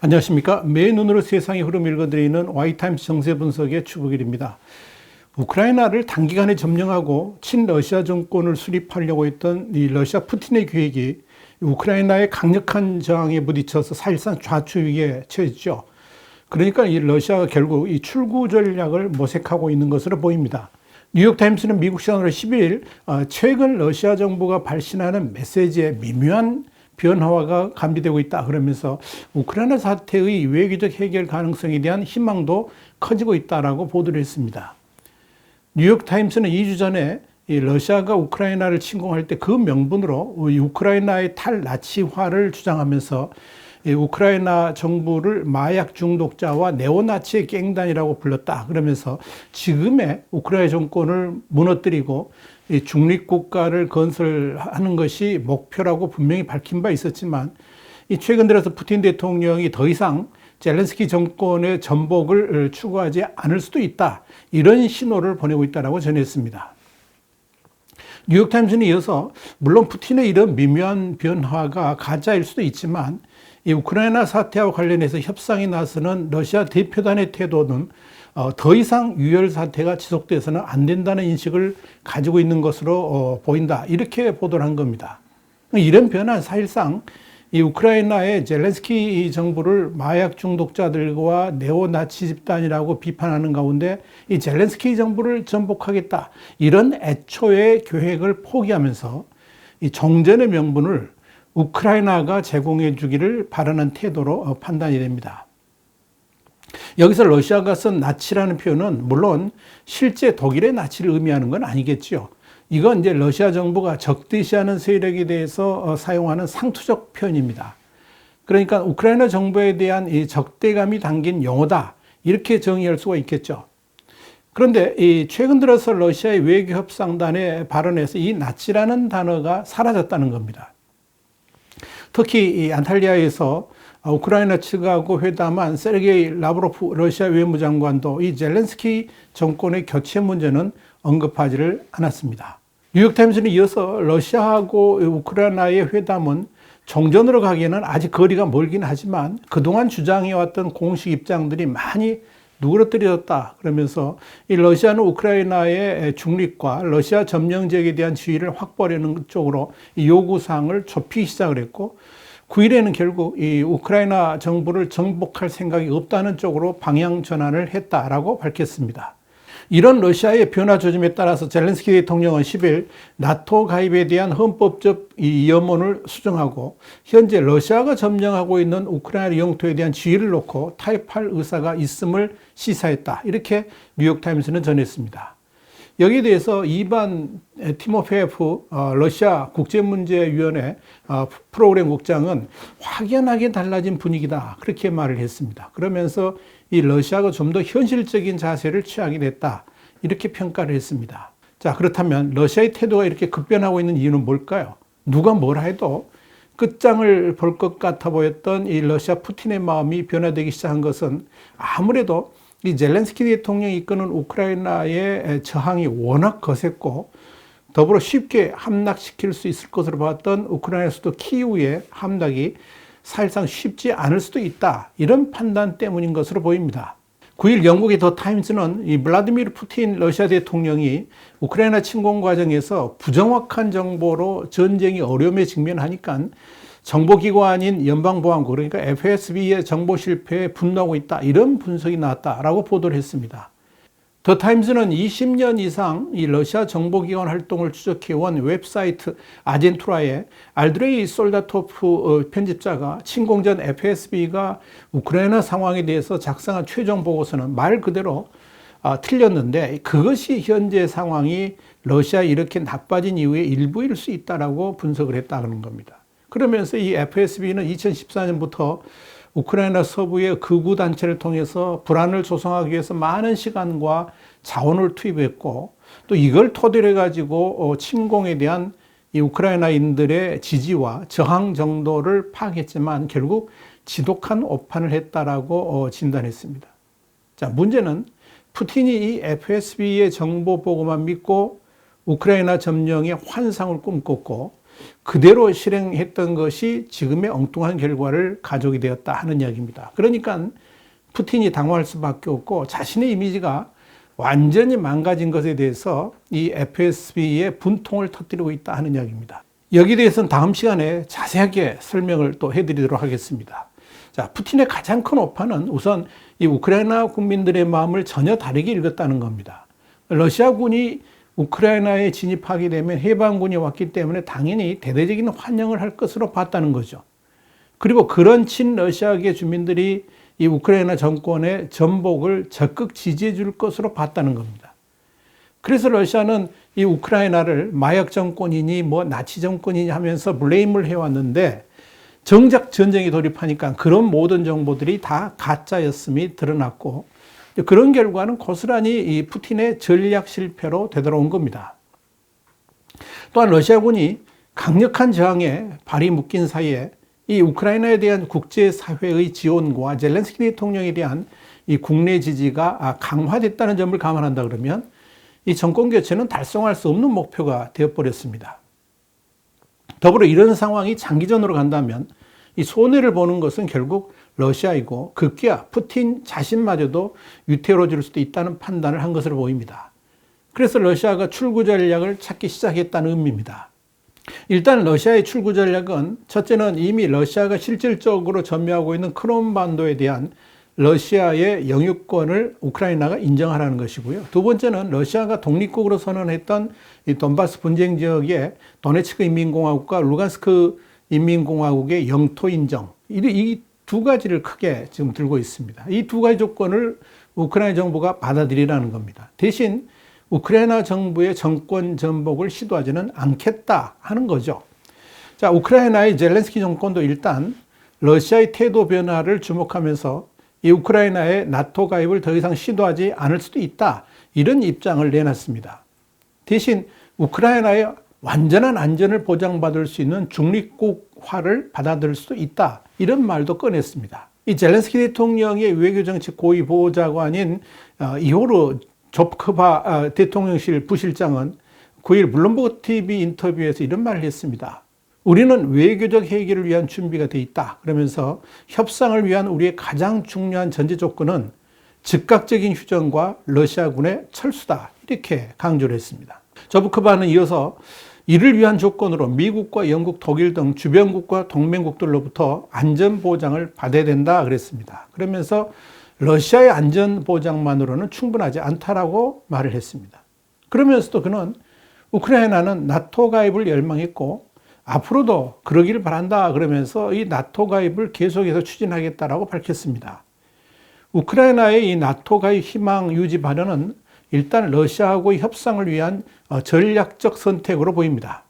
안녕하십니까. 매일 눈으로 세상의 흐름 읽어드리는 와이타임스 정세 분석의 추국일입니다. 우크라이나를 단기간에 점령하고 친러시아 정권을 수립하려고 했던 이 러시아 푸틴의 계획이 우크라이나의 강력한 저항에 부딪혀서 사실상 좌초위기에 처했죠. 그러니까 이 러시아가 결국 이 출구 전략을 모색하고 있는 것으로 보입니다. 뉴욕타임스는 미국 시간으로 12일 최근 러시아 정부가 발신하는 메시지에 미묘한 변화가 감지되고 있다 그러면서 우크라이나 사태의 외교적 해결 가능성에 대한 희망도 커지고 있다라고 보도를 했습니다. 뉴욕타임스는 2주 전에 러시아가 우크라이나를 침공할 때 그 명분으로 우크라이나의 탈나치화를 주장하면서 우크라이나 정부를 마약 중독자와 네오나치의 갱단이라고 불렀다 그러면서 지금의 우크라이나 정권을 무너뜨리고 중립국가를 건설하는 것이 목표라고 분명히 밝힌 바 있었지만 최근 들어서 푸틴 대통령이 더 이상 젤렌스키 정권의 전복을 추구하지 않을 수도 있다, 이런 신호를 보내고 있다고 전했습니다. 뉴욕타임스는 이어서 물론 푸틴의 이런 미묘한 변화가 가짜일 수도 있지만 이 우크라이나 사태와 관련해서 협상에 나서는 러시아 대표단의 태도는 더 이상 유혈 사태가 지속돼서는 안 된다는 인식을 가지고 있는 것으로 보인다, 이렇게 보도를 한 겁니다. 이런 변화는 사실상 이 우크라이나의 젤렌스키 정부를 마약 중독자들과 네오나치 집단이라고 비판하는 가운데 이 젤렌스키 정부를 전복하겠다, 이런 애초의 계획을 포기하면서 이 정전의 명분을 우크라이나가 제공해 주기를 바라는 태도로 판단이 됩니다. 여기서 러시아가 쓴 나치라는 표현은 물론 실제 독일의 나치를 의미하는 건 아니겠죠. 이건 이제 러시아 정부가 적대시하는 세력에 대해서 사용하는 상투적 표현입니다. 그러니까 우크라이나 정부에 대한 이 적대감이 담긴 용어다, 이렇게 정의할 수가 있겠죠. 그런데 이 최근 들어서 러시아의 외교협상단의 발언에서 이 나치라는 단어가 사라졌다는 겁니다. 특히 이 안탈리아에서 우크라이나 측하고 회담한 세르게이 라브로프 러시아 외무장관도 이 젤렌스키 정권의 교체 문제는 언급하지를 않았습니다. 뉴욕타임스는 이어서 러시아하고 우크라이나의 회담은 정전으로 가기에는 아직 거리가 멀긴 하지만 그동안 주장해왔던 공식 입장들이 많이 누그러뜨려졌다 그러면서 이 러시아는 우크라이나의 중립과 러시아 점령 지역에 대한 지위를 확보하려는 쪽으로 이 요구사항을 좁히기 시작을 했고 9일에는 결국 이 우크라이나 정부를 정복할 생각이 없다는 쪽으로 방향 전환을 했다라고 밝혔습니다. 이런 러시아의 변화 조짐에 따라서 젤렌스키 대통령은 10일 나토 가입에 대한 헌법적 이 염원을 수정하고 현재 러시아가 점령하고 있는 우크라이나 영토에 대한 지위를 놓고 타협할 의사가 있음을 시사했다, 이렇게 뉴욕타임스는 전했습니다. 여기에 대해서 이반 티모페프 러시아 국제문제위원회 프로그램 국장은 확연하게 달라진 분위기다, 그렇게 말을 했습니다. 그러면서 이 러시아가 좀 더 현실적인 자세를 취하게 됐다, 이렇게 평가를 했습니다. 자, 그렇다면 러시아의 태도가 이렇게 급변하고 있는 이유는 뭘까요? 누가 뭐라 해도 끝장을 볼 것 같아 보였던 이 러시아 푸틴의 마음이 변화되기 시작한 것은 아무래도 이 젤렌스키 대통령이 이끄는 우크라이나의 저항이 워낙 거셌고 더불어 쉽게 함락시킬 수 있을 것으로 봤던 우크라이나 수도 키이우의 함락이 사실상 쉽지 않을 수도 있다, 이런 판단 때문인 것으로 보입니다. 9일 영국의 더 타임스는 이 블라디미르 푸틴 러시아 대통령이 우크라이나 침공 과정에서 부정확한 정보로 전쟁이 어려움에 직면하니까 정보기관인 연방보안국, 그러니까 FSB의 정보 실패에 분노하고 있다, 이런 분석이 나왔다라고 보도를 했습니다. 더 타임스는 20년 이상 이 러시아 정보기관 활동을 추적해온 웹사이트 아젠투라의 알드레이 솔다토프 편집자가 침공 전 FSB가 우크라이나 상황에 대해서 작성한 최종 보고서는 말 그대로 틀렸는데 그것이 현재 상황이 러시아에 이렇게 나빠진 이유의 일부일 수 있다라고 분석을 했다는 겁니다. 그러면서 이 FSB는 2014년부터 우크라이나 서부의 극우 단체를 통해서 불안을 조성하기 위해서 많은 시간과 자원을 투입했고 또 이걸 토대로 해가지고 침공에 대한 이 우크라이나인들의 지지와 저항 정도를 파악했지만 결국 지독한 오판을 했다라고 진단했습니다. 자, 문제는 푸틴이 이 FSB의 정보 보고만 믿고 우크라이나 점령의 환상을 꿈꿨고 그대로 실행했던 것이 지금의 엉뚱한 결과를 가져오게 되었다 하는 이야기입니다. 그러니까 푸틴이 당황할 수밖에 없고 자신의 이미지가 완전히 망가진 것에 대해서 이 FSB의 분통을 터뜨리고 있다 하는 이야기입니다. 여기에 대해서는 다음 시간에 자세하게 설명을 또 해드리도록 하겠습니다. 자, 푸틴의 가장 큰 오판은 우선 이 우크라이나 국민들의 마음을 전혀 다르게 읽었다는 겁니다. 러시아군이 우크라이나에 진입하게 되면 해방군이 왔기 때문에 당연히 대대적인 환영을 할 것으로 봤다는 거죠. 그리고 그런 친러시아계 주민들이 이 우크라이나 정권의 전복을 적극 지지해 줄 것으로 봤다는 겁니다. 그래서 러시아는 이 우크라이나를 마약 정권이니 뭐 나치 정권이니 하면서 블레임을 해왔는데 정작 전쟁에 돌입하니까 그런 모든 정보들이 다 가짜였음이 드러났고 그런 결과는 고스란히 이 푸틴의 전략 실패로 되돌아온 겁니다. 또한 러시아군이 강력한 저항에 발이 묶인 사이에 이 우크라이나에 대한 국제사회의 지원과 젤렌스키 대통령에 대한 이 국내 지지가 강화됐다는 점을 감안한다 그러면 이 정권 교체는 달성할 수 없는 목표가 되어버렸습니다. 더불어 이런 상황이 장기전으로 간다면 이 손해를 보는 것은 결국 러시아이고 급기야 푸틴 자신마저도 위태로워질 수도 있다는 판단을 한 것으로 보입니다. 그래서 러시아가 출구 전략을 찾기 시작했다는 의미입니다. 일단 러시아의 출구 전략은 첫째는 이미 러시아가 실질적으로 점유하고 있는 크림반도에 대한 러시아의 영유권을 우크라이나가 인정하라는 것이고요. 두 번째는 러시아가 독립국으로 선언했던 이 돈바스 분쟁 지역의 도네츠크 인민공화국과 루간스크 인민공화국의 영토 인정, 이 두 가지를 크게 지금 들고 있습니다. 이 두 가지 조건을 우크라이나 정부가 받아들이라는 겁니다. 대신 우크라이나 정부의 정권 전복을 시도하지는 않겠다 하는 거죠. 자, 우크라이나의 젤렌스키 정권도 일단 러시아의 태도 변화를 주목하면서 이 우크라이나의 나토 가입을 더 이상 시도하지 않을 수도 있다, 이런 입장을 내놨습니다. 대신 우크라이나의 완전한 안전을 보장받을 수 있는 중립국화를 받아들일 수도 있다, 이런 말도 꺼냈습니다. 이 젤렌스키 대통령의 외교정책 고위 보좌관인 이호르 조프크바 대통령실 부실장은 9일 블룸버그 TV 인터뷰에서 이런 말을 했습니다. 우리는 외교적 해결을 위한 준비가 돼 있다. 그러면서 협상을 위한 우리의 가장 중요한 전제 조건은 즉각적인 휴전과 러시아군의 철수다, 이렇게 강조를 했습니다. 조프크바는 이어서 이를 위한 조건으로 미국과 영국, 독일 등 주변국과 동맹국들로부터 안전보장을 받아야 된다 그랬습니다. 그러면서 러시아의 안전보장만으로는 충분하지 않다라고 말을 했습니다. 그러면서도 그는 우크라이나는 나토 가입을 열망했고 앞으로도 그러기를 바란다 그러면서 이 나토 가입을 계속해서 추진하겠다라고 밝혔습니다. 우크라이나의 이 나토 가입 희망 유지 발언은 일단 러시아하고의 협상을 위한 전략적 선택으로 보입니다.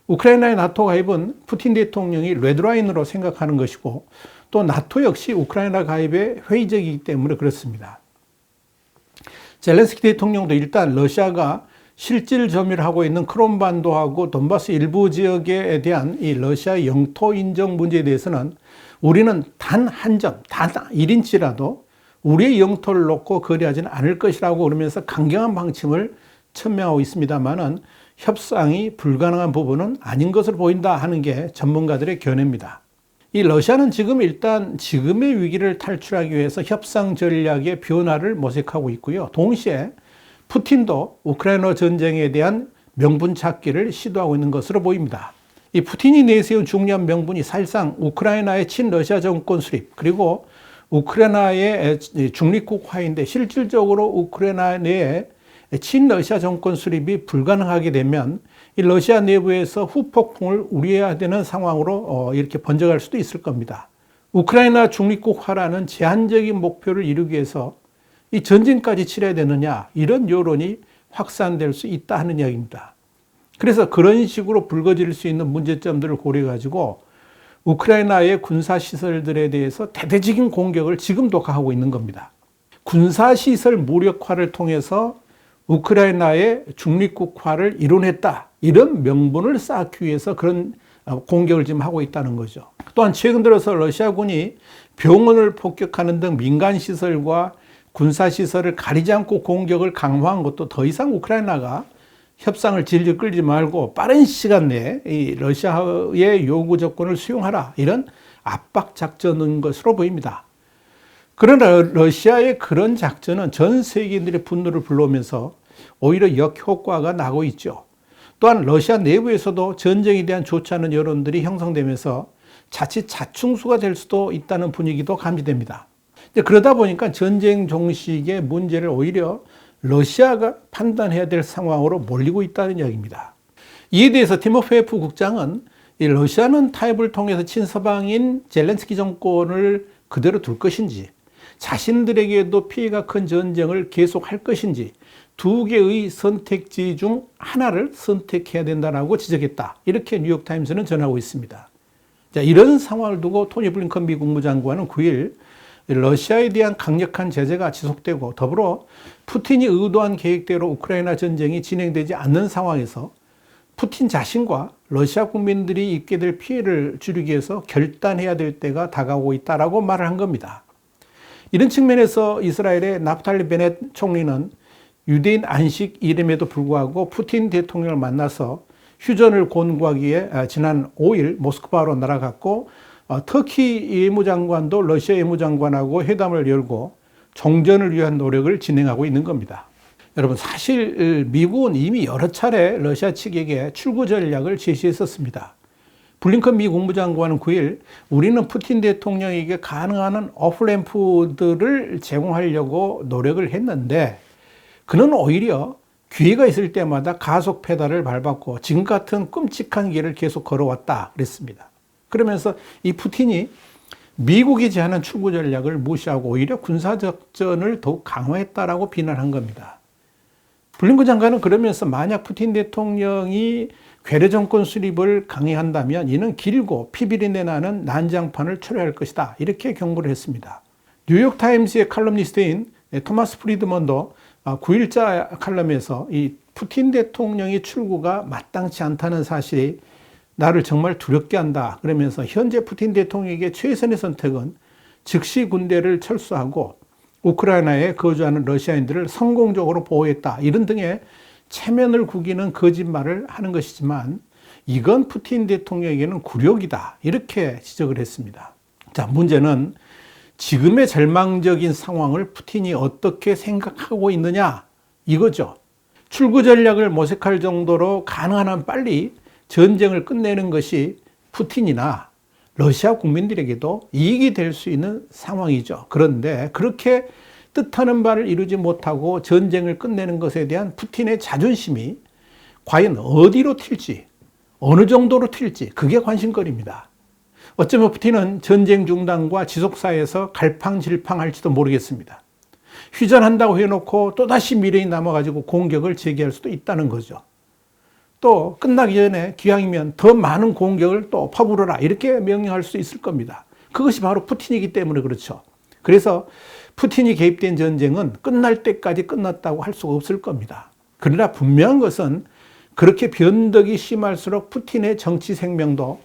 우크라이나의 나토 가입은 푸틴 대통령이 레드라인으로 생각하는 것이고 또 나토 역시 우크라이나 가입에 회의적이기 때문에 그렇습니다. 젤렌스키 대통령도 일단 러시아가 실질 점유를 하고 있는 크림반도하고 돈바스 일부 지역에 대한 이 러시아의 영토 인정 문제에 대해서는 우리는 단 한 점, 단 1인치라도 우리의 영토를 놓고 거래하지는 않을 것이라고 그러면서 강경한 방침을 천명하고 있습니다만은 협상이 불가능한 부분은 아닌 것으로 보인다 하는 게 전문가들의 견해입니다. 이 러시아는 지금 일단 지금의 위기를 탈출하기 위해서 협상 전략의 변화를 모색하고 있고요. 동시에 푸틴도 우크라이나 전쟁에 대한 명분 찾기를 시도하고 있는 것으로 보입니다. 이 푸틴이 내세운 중요한 명분이 사실상 우크라이나의 친러시아 정권 수립, 그리고 우크라이나의 중립국화인데 실질적으로 우크라이나 내에 친러시아 정권 수립이 불가능하게 되면 이 러시아 내부에서 후폭풍을 우려해야 되는 상황으로 이렇게 번져갈 수도 있을 겁니다. 우크라이나 중립국화라는 제한적인 목표를 이루기 위해서 이 전쟁까지 치러야 되느냐, 이런 여론이 확산될 수 있다 하는 이야기입니다. 그래서 그런 식으로 불거질 수 있는 문제점들을 고려해가지고 우크라이나의 군사시설들에 대해서 대대적인 공격을 지금도 가하고 있는 겁니다. 군사시설 무력화를 통해서 우크라이나의 중립국화를 이뤄냈다, 이런 명분을 쌓기 위해서 그런 공격을 지금 하고 있다는 거죠. 또한 최근 들어서 러시아군이 병원을 폭격하는 등 민간시설과 군사시설을 가리지 않고 공격을 강화한 것도 더 이상 우크라이나가 협상을 질질 끌지 말고 빠른 시간 내에 이 러시아의 요구 조건을 수용하라, 이런 압박 작전인 것으로 보입니다. 그러나 러시아의 그런 작전은 전 세계인들의 분노를 불러오면서 오히려 역효과가 나고 있죠. 또한 러시아 내부에서도 전쟁에 대한 좋지 않은 여론들이 형성되면서 자칫 자충수가 될 수도 있다는 분위기도 감지됩니다. 그러다 보니까 전쟁 종식의 문제를 오히려 러시아가 판단해야 될 상황으로 몰리고 있다는 이야기입니다. 이에 대해서 티모페프 국장은 이 러시아는 타협을 통해서 친서방인 젤렌스키 정권을 그대로 둘 것인지, 자신들에게도 피해가 큰 전쟁을 계속할 것인지 두 개의 선택지 중 하나를 선택해야 된다고 지적했다, 이렇게 뉴욕타임스는 전하고 있습니다. 자, 이런 상황을 두고 토니 블링컨 미 국무장관은 9일 러시아에 대한 강력한 제재가 지속되고 더불어 푸틴이 의도한 계획대로 우크라이나 전쟁이 진행되지 않는 상황에서 푸틴 자신과 러시아 국민들이 입게 될 피해를 줄이기 위해서 결단해야 될 때가 다가오고 있다라고 말을 한 겁니다. 이런 측면에서 이스라엘의 나프탈리 베넷 총리는 유대인 안식 이름에도 불구하고 푸틴 대통령을 만나서 휴전을 권고하기 위해 지난 5일 모스크바로 날아갔고, 터키 외무장관도 러시아 외무장관하고 회담을 열고 종전을 위한 노력을 진행하고 있는 겁니다. 여러분, 사실 미국은 이미 여러 차례 러시아 측에게 출구 전략을 제시했었습니다. 블링컨 미 국무장관은 9일 우리는 푸틴 대통령에게 가능한 한 오프램프들을 제공하려고 노력을 했는데 그는 오히려 기회가 있을 때마다 가속 페달을 밟았고 지금 같은 끔찍한 길을 계속 걸어왔다 그랬습니다. 그러면서 이 푸틴이 미국이 제안한 출구 전략을 무시하고 오히려 군사작전을 더욱 강화했다라고 비난한 겁니다. 블링컨 장관은 그러면서 만약 푸틴 대통령이 괴뢰 정권 수립을 강행한다면 이는 길고 피비린내 나는 난장판을 초래할 것이다, 이렇게 경고를 했습니다. 뉴욕타임스의 칼럼니스트인 토마스 프리드먼도 9일자 칼럼에서 이 푸틴 대통령의 출구가 마땅치 않다는 사실이 나를 정말 두렵게 한다, 그러면서 현재 푸틴 대통령에게 최선의 선택은 즉시 군대를 철수하고 우크라이나에 거주하는 러시아인들을 성공적으로 보호했다, 이런 등의 체면을 구기는 거짓말을 하는 것이지만 이건 푸틴 대통령에게는 굴욕이다, 이렇게 지적을 했습니다. 자, 문제는 지금의 절망적인 상황을 푸틴이 어떻게 생각하고 있느냐, 이거죠. 출구 전략을 모색할 정도로 가능한 한 빨리 전쟁을 끝내는 것이 푸틴이나 러시아 국민들에게도 이익이 될 수 있는 상황이죠. 그런데 그렇게 뜻하는 바를 이루지 못하고 전쟁을 끝내는 것에 대한 푸틴의 자존심이 과연 어디로 튈지, 어느 정도로 튈지, 그게 관심거리입니다. 어쩌면 푸틴은 전쟁 중단과 지속사에서 갈팡질팡할지도 모르겠습니다. 휴전한다고 해놓고 또다시 미련이 남아가지고 공격을 재개할 수도 있다는 거죠. 또 끝나기 전에 기왕이면 더 많은 공격을 또 퍼부어라, 이렇게 명령할 수 있을 겁니다. 그것이 바로 푸틴이기 때문에 그렇죠. 그래서 푸틴이 개입된 전쟁은 끝날 때까지 끝났다고 할 수가 없을 겁니다. 그러나 분명한 것은 그렇게 변덕이 심할수록 푸틴의 정치 생명도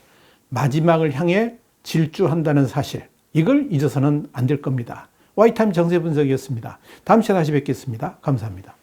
마지막을 향해 질주한다는 사실, 이걸 잊어서는 안 될 겁니다. 와이타임 정세 분석이었습니다. 다음 시간에 다시 뵙겠습니다. 감사합니다.